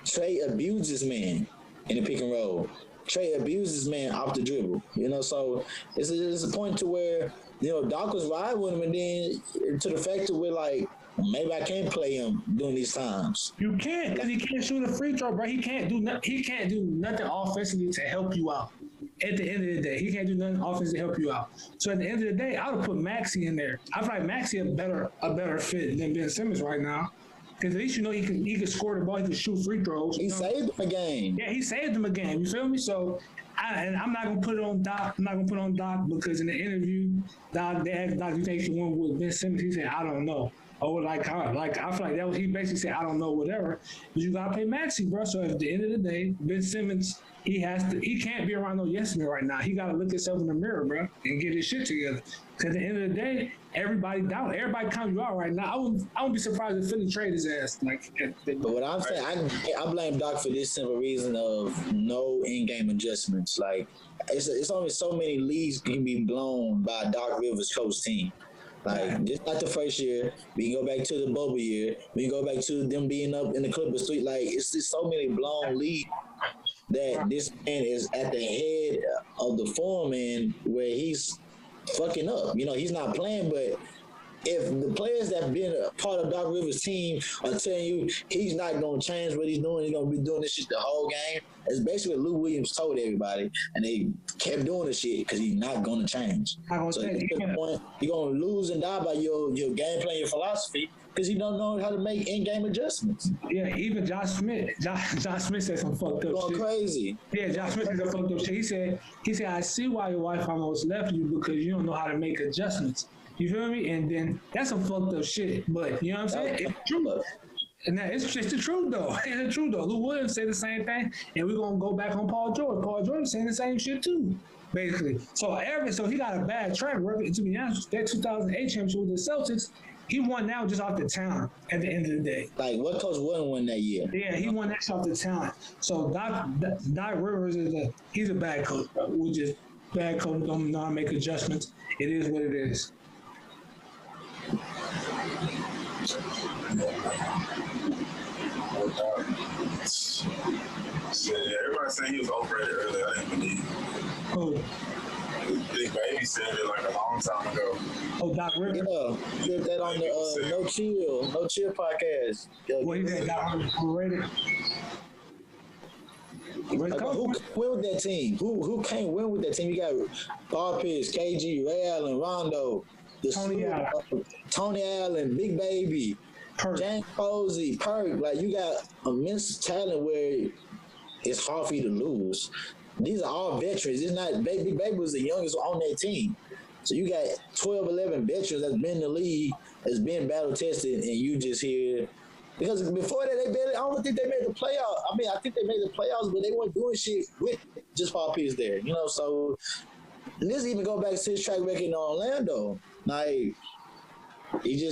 Trey abused this man in the pick and roll. Trey abuses man off the dribble, so it's a point to where, Doc was riding with him, and then to the fact that we're like, maybe I can't play him during these times. You can't, because he can't shoot a free throw, bro. He can't do nothing offensively to help you out. At the end of the day, he can't do nothing offensively to help you out. So at the end of the day, I would put Maxey in there. I feel like Maxey a better fit than Ben Simmons right now. Because at least he could score the ball, he could shoot free throws. He saved them a game. Yeah, he saved them a game. You feel me? So, I'm not gonna put it on Doc. I'm not gonna put it on Doc because in the interview, they asked Doc, "You think you won with Ben Simmons?" He said, "I don't know." Or I feel like that was he basically said, "I don't know, whatever." But you gotta pay Maxey, bro. So at the end of the day, Ben Simmons, he can't be around no yes man right now. He gotta look himself in the mirror, bro, and get his shit together. Because at the end of the day, everybody counting you out right now. I wouldn't be surprised if Philly trade his ass. But what I'm saying, I blame Doc for this simple reason of no in-game adjustments. Like, it's only so many leads can be blown by Doc Rivers' coach team. Like, just not the first year. We can go back to the bubble year. We can go back to them being up in the Clippers. Like, it's just so many blown leads that this man is at the head of the form and where he's fucking up. He's not playing, but if the players that have been a part of Doc Rivers' team are telling you he's not going to change what he's doing, he's going to be doing this shit the whole game, it's basically what Lou Williams told everybody, and they kept doing the shit because he's not going to change. So at the point, you're going to lose and die by your game plan, your philosophy, because you don't know how to make in-game adjustments. Yeah, even Josh Smith. Josh Smith said some fucked up going shit. Crazy. Yeah, Josh Smith said some fucked up shit. He said, I see why your wife almost left you because you don't know how to make adjustments. You feel me? And then that's some fucked up shit. But you know what I'm saying? It's true. And it's just the truth, though. It's the truth, though. Lou Williams said the same thing, and we're going to go back on Paul George. Paul George saying the same shit, too, basically. So he got a bad track record. To be honest, that 2008 championship with the Celtics, he won now just off the talent at the end of the day. Like, what coach wouldn't win that year? Yeah, he won that off the talent. So Doc Rivers he's a bad coach, bro. We just bad coach, don't know how to make adjustments. It is what it is. Everybody saying he was overrated earlier. I didn't believe it. Oh. Big Baby said it like a long time ago. Oh, Doc Rivers? Yeah, he did that on the No Chill podcast. What he said, Doc Rivers overrated? Like, who can win with that team? Who can't win with that team? You got Paul Pierce, KG, Ray Allen, Rondo, Tony Allen, Big Baby, James Posey, Perk. Like, you got immense talent where it's hard for you to lose. These are all veterans. It's not Big Baby was the youngest on that team. So you got 12, 11 veterans that's been in the league, that's been battle tested, and you just here. Because before that, I don't think they made the playoffs. I mean, I think they made the playoffs, but they weren't doing shit with just Paul Pierce there. So this even go back to his track record in Orlando. Like, he's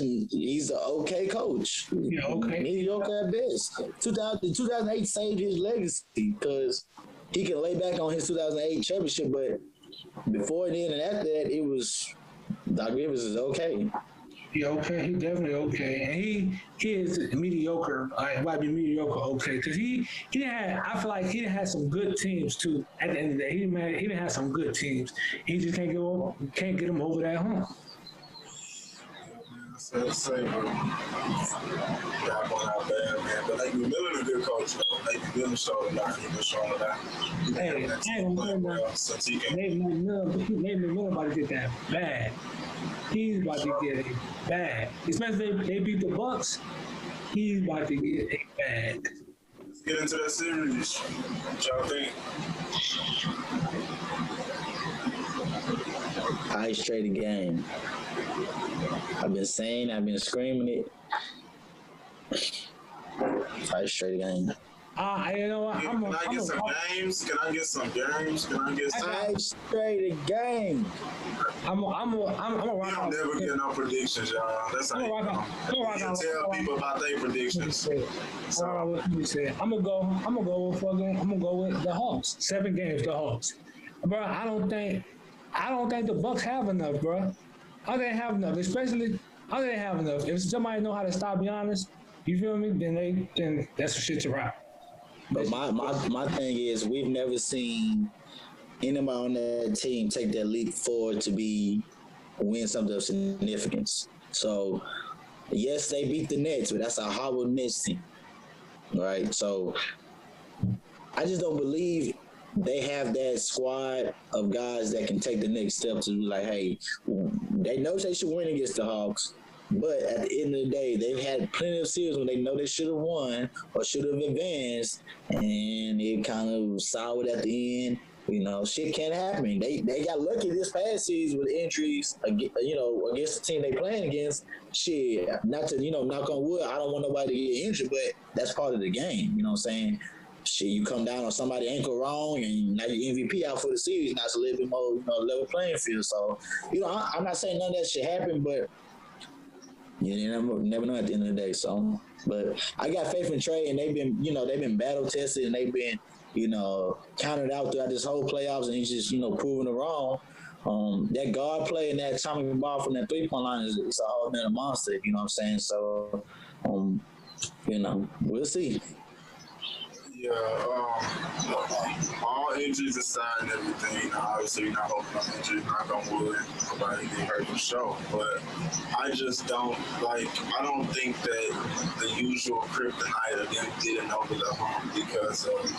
an okay coach. Yeah, okay. Mediocre at best. 2008 saved his legacy because he can lay back on his 2008 championship, but before then and after that, it was Doc Rivers is okay. He okay. He definitely okay, and he is mediocre. Might be mediocre okay because he didn't have. I feel like he didn't have some good teams too. At the end of the day, he didn't have some good teams. He just can't get them over that hump. Say, bro. Got one out bad, man. But Nate McMillan a good coach, though. Nate McMillan showed a lot. He been showing a lot. He been having that team playing well since he came. Nate McMillan about to get that bad. He's about to get it bad. Especially if they beat the Bucks. He's about to get it bad. Let's get into that series. What y'all think? Ice trading game. I've been saying, I've been screaming it. Ice trading game. You know what? Can I get some games? Can I get some games? Can I get some? Ice trading game. I'm a We rock don't out. never get no predictions, y'all. That's how you know. You tell people about their predictions. Let me say, I'm gonna go with the Hawks. 7 games, the Hawks. Bro, I don't think the Bucks have enough, bro. I don't think they have enough, especially I don't think they have enough. If somebody know how to stop Giannis, you feel me? Then that's the shit to rock. But my thing is, we've never seen anybody on that team take that leap forward to win something of significance. So, yes, they beat the Nets, but that's a horrible Nets team, right? So, I just don't believe they have that squad of guys that can take the next step to be like, hey, they know they should win against the Hawks. But at the end of the day, they've had plenty of series when they know they should have won or should have advanced, and it kind of soured at the end. You know, shit can't happen. They got lucky this past season with injuries, against the team they playing against. Shit, not to, knock on wood, I don't want nobody to get injured, but that's part of the game. You know what I'm saying? Shit, you come down on somebody ankle wrong, and now your MVP out for the series. Now it's a little bit more, level playing field. So, I'm not saying none of that should happen, but you never know at the end of the day. So, but I got faith in Trey, and they've been battle tested, and they've been, counted out throughout this whole playoffs, and he's just, proving it wrong. That guard play and that atomic ball from that 3-point line is a whole nother monster. You know what I'm saying? So, we'll see. Yeah, all injuries aside and everything, obviously you're not hoping on injuries, knock on wood, nobody get hurt for sure. But I just don't I don't think that the usual kryptonite of them getting over the hump because of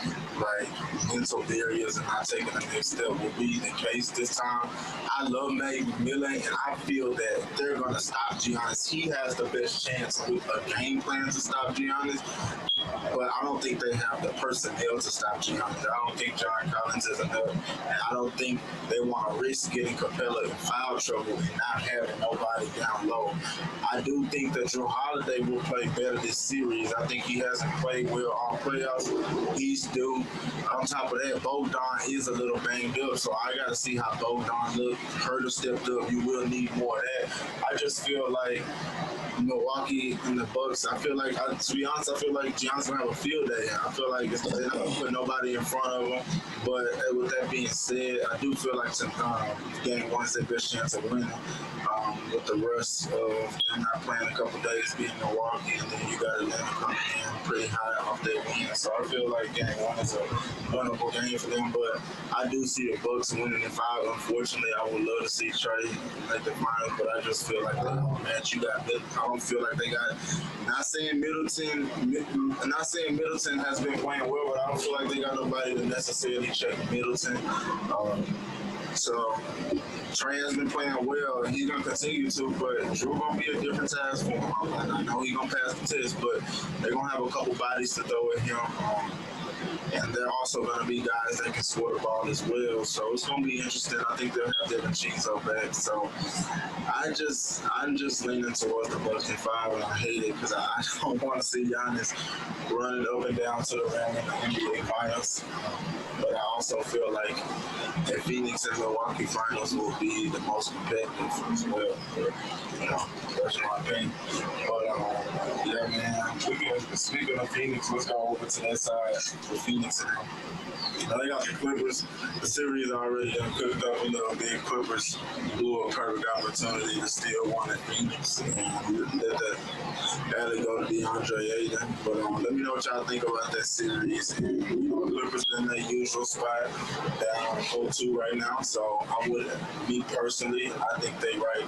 mental barriers and not taking the next step will be the case this time. I love Nate McMillan, and I feel that they're going to stop Giannis. He has the best chance with a game plan to stop Giannis. But I don't think they have the personnel to stop Giannis. I don't think John Collins is enough. And I don't think they want to risk getting Capella in foul trouble and not having nobody down low. I do think that Drew Holiday will play better this series. I think he hasn't played well all playoffs. He's due. On top of that, Bogdan is a little banged up, so I got to see how Bogdan looks. Herter stepped up. You will need more of that. I just feel like Milwaukee and the Bucks, to be honest, I feel like Giannis gonna have a field day. I feel like they're not gonna put nobody in front of him. But with that being said, I do feel like game 1 is their best chance of winning. With the rest of them not playing a couple days, being Milwaukee, and then you got Atlanta coming in pretty high off their win. So I feel like game 1 is a winnable game for them. But I do see the Bucks winning in 5. Unfortunately, I would love to see Trey make the finals, but I just feel like they don't match. I don't feel like they got. Not saying Middleton has been playing well, but I don't feel like they got nobody to necessarily check Middleton. So Trey has been playing well, and he's gonna continue to. But Drew gonna be a different task for him. I know he's gonna pass the test, but they're gonna have a couple bodies to throw at him. And they're also going to be guys that can score the ball as well. So it's going to be interesting. I think they'll have Devin Chizo back. So I'm just leaning towards the Bucks in 5, and I hate it because I don't want to see Giannis running up and down to the rim in the NBA Finals. But I also feel like the Phoenix and Milwaukee Finals will be the most competitive as well. That's my opinion. But, yeah, man, speaking of Phoenix, let's go over to that side with Phoenix. They got the Clippers. The series already cooked up a little bit. Clippers blew a perfect opportunity to steal one at Phoenix and let that alley go to DeAndre Ayton. But let me know what y'all think about that series. And, Clippers in their usual spot, down 0-2 right now. So me personally, I think they right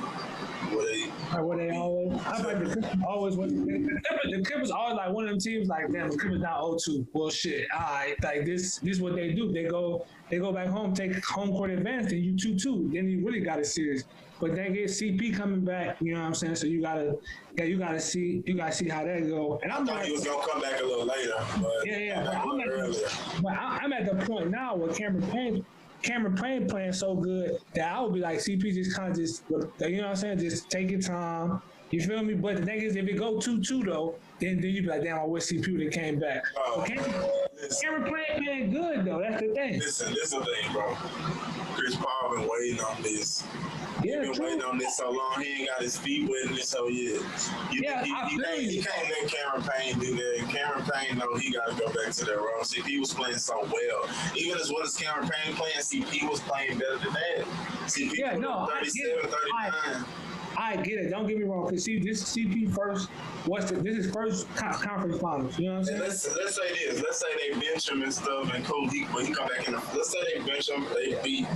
where they Like what they always, I feel like the Clippers always the Clippers always like one of them teams like damn the Clippers down 0-2. Well shit, all right, like this what they do. They go back home, take home court advantage, and you 2-2. Then you really got a series. But they get CP coming back, you know what I'm saying? So you gotta see how that go. And I thought he was gonna come back a little later, but I'm at the point now where Cameron Payne playing so good that I would be like CP just kind of just, you know what I'm saying, just take your time. You feel me? But the thing is, if it go 2-2 though, then you be like, damn, I wish CPU that came back. Cameron playing good though. That's the thing. Listen, this is the thing, bro. Chris Paul been waiting on this. Yeah, He's been waiting on this so long. He ain't got his feet wet in this whole year. He can't let Cameron Payne do that. And Cameron Payne know he got to go back to that role. CP was playing so well. Even as well as Cameron Payne playing, CP was playing better than that. CP put 37, 39. I get it. Don't get me wrong. Cause see, this CP first. This is first conference finals. You know what I'm saying? Let's say this. Let's say they bench him and stuff, and cool. When he come back in, let's say they bench him. They beat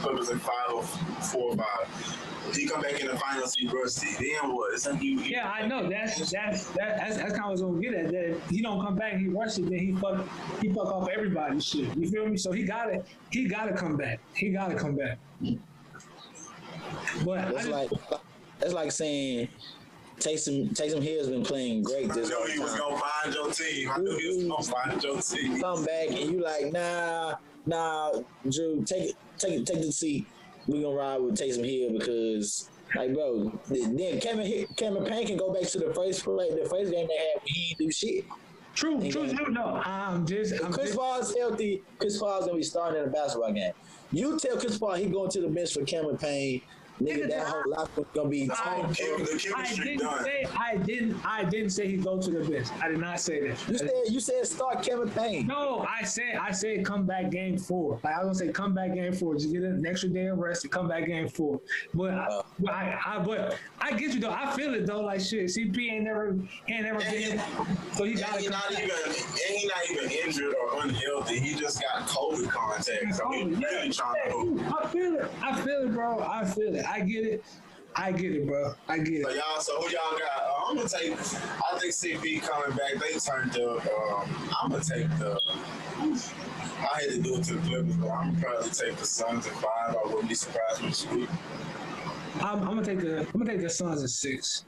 Clippers in 5 or 4 or 5. He come back in the finals, he rusty. Then what? It's like yeah, I know. That's kind of what I was gonna get at. That if he don't come back, he rusty. Then he fuck off everybody's shit. You feel me? So he gotta come back. He gotta come back. But that's like saying Taysom Hill's been playing great this whole time. I knew he was gonna find your team. I knew he was gonna find your team. Come back and you like, nah, Drew, take the seat. We're gonna ride with Taysom Hill because, like, bro, then Cameron Payne can go back to the first game they had when he didn't do shit. True. No, Chris Paul's healthy. Chris Paul's gonna be starting in a basketball game. You tell Chris Paul he going to the bench for Cameron Payne. Nigga, that whole life was gonna be I didn't say he go to the bench. I did not say that. You said start Cameron Payne. No, I said come back game 4. Like I was gonna say come back game 4. Just get an extra day of rest and come back game 4. But I get you though. I feel it though. Like shit, CP ain't never been. So he got. He's not even injured or unhealthy. He just got COVID contact. So he's really trying to. I feel it, bro. I feel it. I get it, bro. I get it. So who y'all got? I'm gonna take. I think CP coming back. They turned up. I'm gonna take the. I had to do it to the Clippers, but I'm gonna probably take the Suns at 5. I wouldn't be surprised with sweep. I'm gonna take the Suns at 6.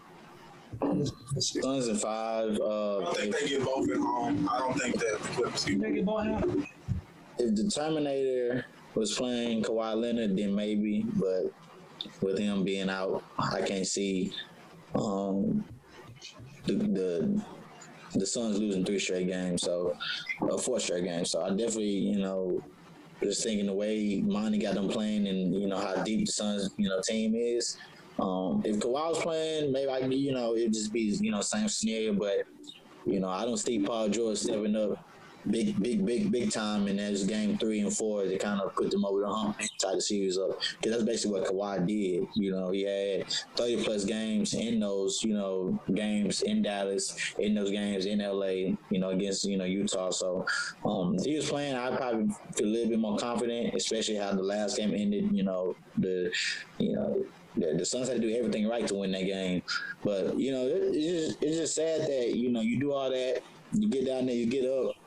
Suns at 5. I don't think they get both at home. I don't think that the Clippers get both at home. If the Terminator was playing Kawhi Leonard, then maybe, but with him being out, I can't see the Suns losing 3 straight games, 4 straight games. So I definitely, just thinking the way Monty got them playing and, how deep the Suns, team is. If Kawhi was playing, maybe it'd just be, same scenario, but, I don't see Paul George stepping up big time in those game 3 and 4 to kind of put them over the hump and tie the series up. Because that's basically what Kawhi did. He had 30 plus games in those, games in Dallas, in those games in LA, against, Utah. So if he was playing, I'd probably feel a little bit more confident, especially how the last game ended, the Suns had to do everything right to win that game. But, it's just sad that, you do all that, you get down there, you get up,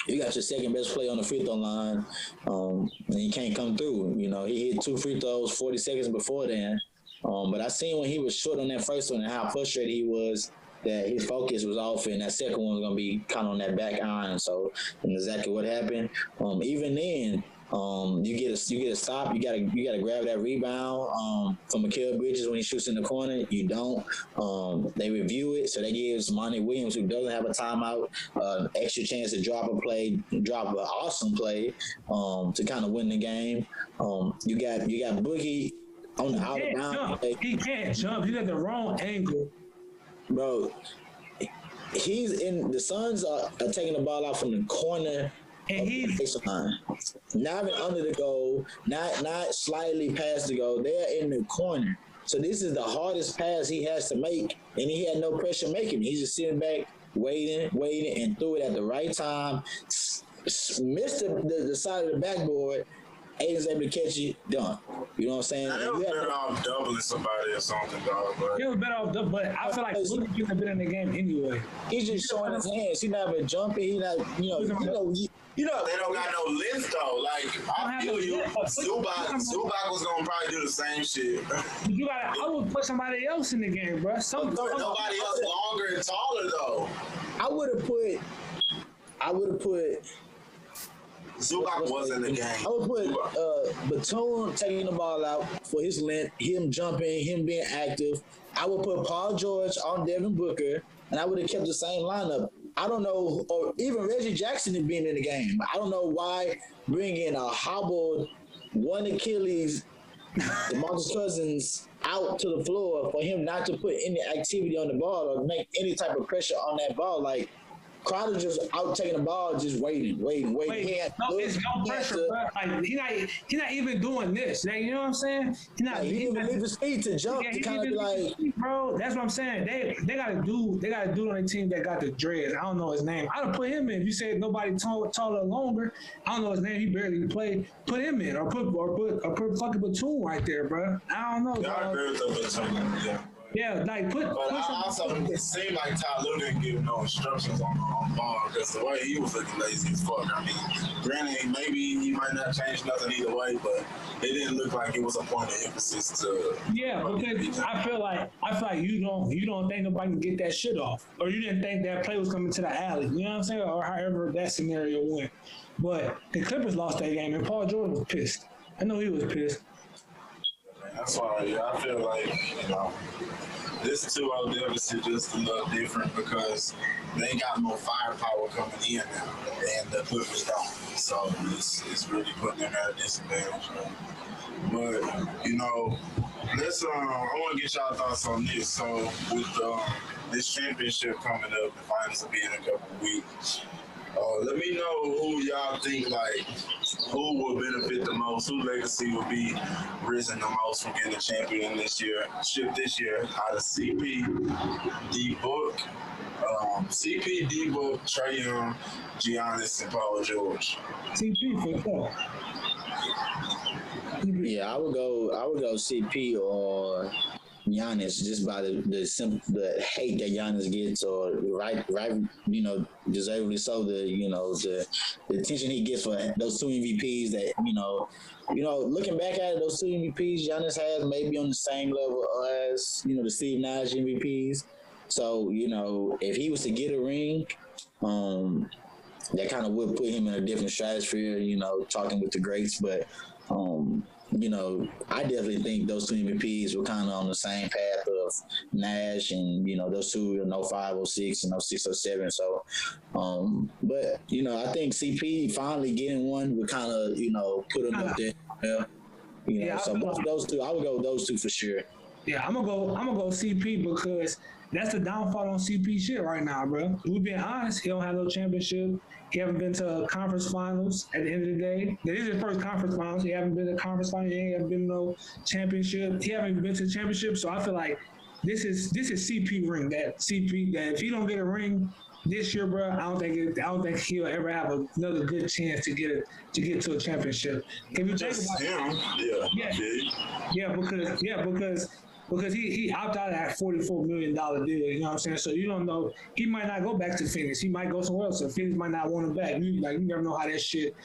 you got your second best player on the free throw line, and he can't come through. He hit 2 free throws 40 seconds before then. But I seen when he was short on that first one and how frustrated he was that his focus was off, and that second one was going to be kind of on that back iron. So that's exactly what happened. Even then, you get a stop. You gotta grab that rebound from Mikal Bridges when he shoots in the corner. You don't. They review it, so that gives Monty Williams, who doesn't have a timeout, extra chance to drop an awesome play to kind of win the game. You got Boogie on the out of bounds. He can't jump. He got the wrong angle, bro. He's in. The Suns are taking the ball out from the corner. And he's not even under the goal, not slightly past the goal. They're in the corner. So this is the hardest pass he has to make, and he had no pressure making. He's just sitting back, waiting, and threw it at the right time. Missed the side of the backboard, Aiden's able to catch it, done. You know what I'm saying? Now, they was better off doubling somebody or something, dog. But He was better off, but I feel like Willie could have been in the game anyway. he's just showing his hands. He's not even jumping. He's not, they don't got no length though. Like I feel you. Zubac was gonna probably do the same shit. I would put somebody else in the game, bro. Nobody else longer and taller though. I would have put. Zubac was in the game. I would put Batum taking the ball out for his length, him jumping, him being active. I would put Paul George on Devin Booker, and I would have kept the same lineup. I don't know, or even Reggie Jackson being in the game. I don't know why bringing a hobbled one Achilles, DeMarcus Cousins out to the floor for him not to put any activity on the ball or make any type of pressure on that ball. Like, Crowder just out taking the ball, just waiting. It's no pressure, bro. Like, he not even doing this. Like, you know what I'm saying? He didn't even leave his feet to jump to kind of be like, bro. That's what I'm saying. They got a dude on the team that got the dreads. I don't know his name. I'd put him in. If you said nobody taller or longer, I don't know his name. He barely played. Put him in, or put fucking Batum right there, bro. I don't know. Yeah, I agree with the Batum. Yeah. Yeah, like But I also it seemed like Ty Lue didn't give no instructions on ball because the way he was looking lazy as fuck. I mean, granted, maybe he might not change nothing either way, but it didn't look like it was a point of emphasis to. Yeah, because I feel like you don't think nobody can get that shit off, or you didn't think that play was coming to the alley. You know what I'm saying, or however that scenario went. But the Clippers lost that game, and Paul George was pissed. I know he was pissed. That's why I feel like, this 2-0 deficit just a little different because they got more firepower coming in now, and the Clippers don't. So it's really putting them at a disadvantage. But let's I want to get y'all thoughts on this. So with this championship coming up, the finals will be in a couple of weeks. Let me know who y'all think, who will benefit the most, whose legacy will be risen the most from getting a champion this year, out of CP, D-Book, Trae Young, Giannis, and Paul George. CP for sure. Yeah, I would go CP or Giannis just by the hate that Giannis gets, or right, deservedly so. The attention he gets for those two MVPs that looking back at it, those two MVPs Giannis has maybe on the same level as the Steve Nash MVPs. So if he was to get a ring, that kind of would put him in a different stratosphere. Talking with the greats, but. I definitely think those two MVPs were kind of on the same path of Nash and, those two in 05, 06, and 06, 07. So, but, I think CP finally getting one would kind of, put him up there. So both those two, I would go with those two for sure. Yeah, I'm gonna go CP because that's the downfall on CP shit right now, bro. We being honest, he don't have no championship. He haven't been to conference finals at the end of the day. This is his first conference finals. He haven't been to conference finals. He ain't been to no championship. He haven't even been to the championship. So I feel like this is CP ring. That if he don't get a ring this year, bro, I don't think he'll ever have another good chance to get to a championship. If you think about because he opted out of that $44 million deal, you know what I'm saying? So you don't know, he might not go back to Phoenix. He might go somewhere else. So Phoenix might not want him back. You never know how that shit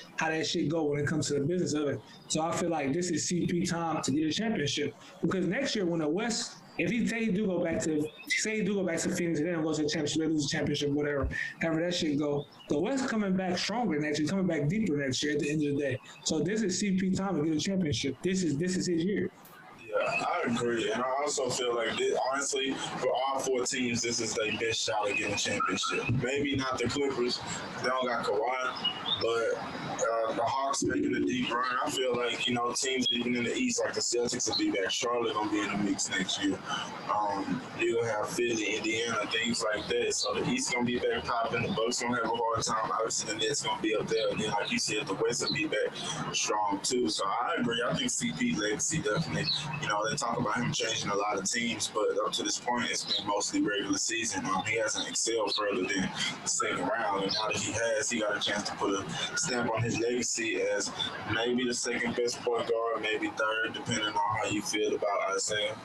go when it comes to the business of it. So I feel like this is CP time to get a championship. Because next year when the West, if he say he do go back to Phoenix and then go to the championship, they lose the championship, whatever, however that shit go, the West coming back stronger next year, coming back deeper next year at the end of the day. So this is CP time to get a championship. This is his year. Yeah, I agree. And I also feel like, honestly, for all four teams, this is their best shot at getting a championship. Maybe not the Clippers. They don't got Kawhi. But the Hawks making a deep run. I feel like, teams even in the East, like the Celtics will be back. Charlotte going to be in the mix next year. You'll have Philly, Indiana, things like that. So the East going to be back popping. The Bucks going to have a hard time. Obviously, the Nets going to be up there. And then, like you said, the West will be back strong, too. So I agree. I think CP legacy definitely, they talk about him changing a lot of teams, but up to this point, it's been mostly regular season. He hasn't excelled further than the second round. And now that he has, he got a chance to put a stamp on his legacy as maybe the second best point guard, maybe third, depending on how you feel about Isaiah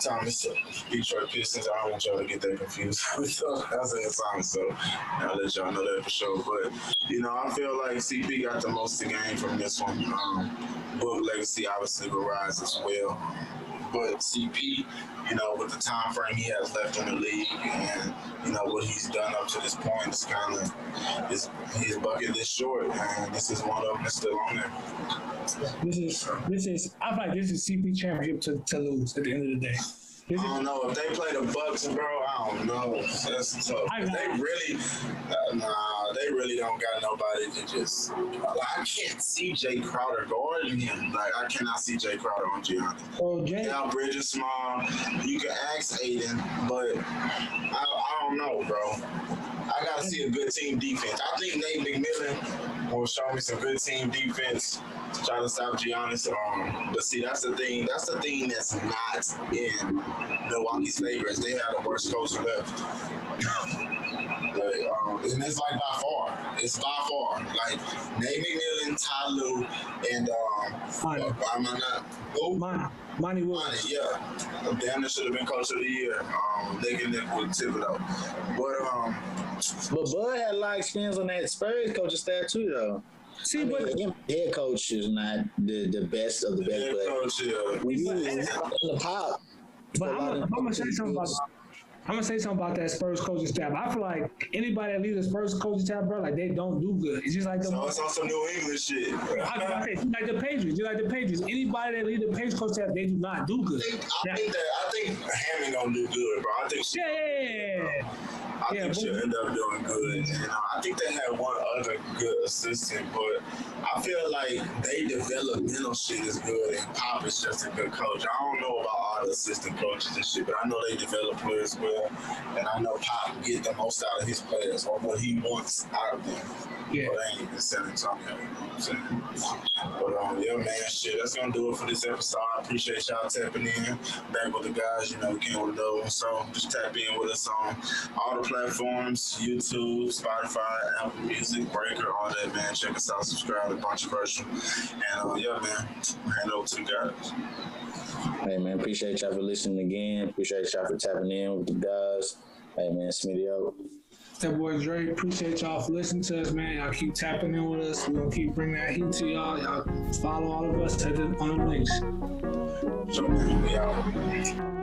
Thomas, Detroit Pistons. I don't want y'all to get that confused with Isaiah Thomas, so I'll let y'all know that for sure. But, I feel like CP got the most to gain from this one. Book legacy obviously will rise as well. But CP, with the time frame he has left in the league and, what he's done up to this point, is kind of his bucket is short, and this is one of them that's still on there. This is I feel like this is CP championship to lose at the end of the day. I don't know if they play the Bucks, bro. I don't know. That's tough. They really don't got nobody to just. I can't see Jay Crowder guarding him. I cannot see Jay Crowder on Giannis. Oh, Yeah, Bridges small. You can ask Aiden, but I don't know, bro. I gotta see a good team defense. I think Nate McMillan will show me some good team defense to try to stop Giannis. But see, that's the thing. That's the thing that's not in Milwaukee's favor. Is they have the worst coach left. And it's by far. It's by far. Nate McMillan, Ty Lue, and Monty Williams. Monty, yeah. Damn, that should have been coach of the year. They would tip it up. But Bud had a lot of experience on that Spurs coaching staff too, though. See, but head coach is not the best of the best. Head coach, yeah. When you in the pop, but I'm gonna say something about. I'm gonna say something about that Spurs coaching staff. I feel like anybody that leaves the Spurs coaching staff, bro, they don't do good. It's just like so it's on some New England shit. I say, like the Patriots. Anybody that leaves the Patriots coaching staff, they do not do good. I think Hammond gonna do good, bro. I think she. I think she'll end up doing good. I think they had one other good assistant, but I feel like they developmental shit is good, and Pop is just a good coach. I don't know about all the assistant coaches and shit, but I know they develop players well, and I know Pop get the most out of his players or what he wants out of them. Yeah. But they ain't even San Antonio, you know what I'm saying? But yeah, man, shit, that's gonna do it for this episode. I appreciate y'all tapping in. Back with the guys, we came with another one, so just tap in with us on all the platforms: YouTube, Spotify, Apple Music, Breaker, all that, man. Check us out, subscribe to Bontroversial, and yeah, man, hand over to the guys. Hey man, appreciate y'all for listening again. Appreciate y'all for tapping in with the guys. Hey man, Smitty out. That boy Dre, appreciate y'all for listening to us, man. Y'all keep tapping in with us. We're gonna keep bringing that heat to y'all. Y'all follow all of us on the links. So, man, we out.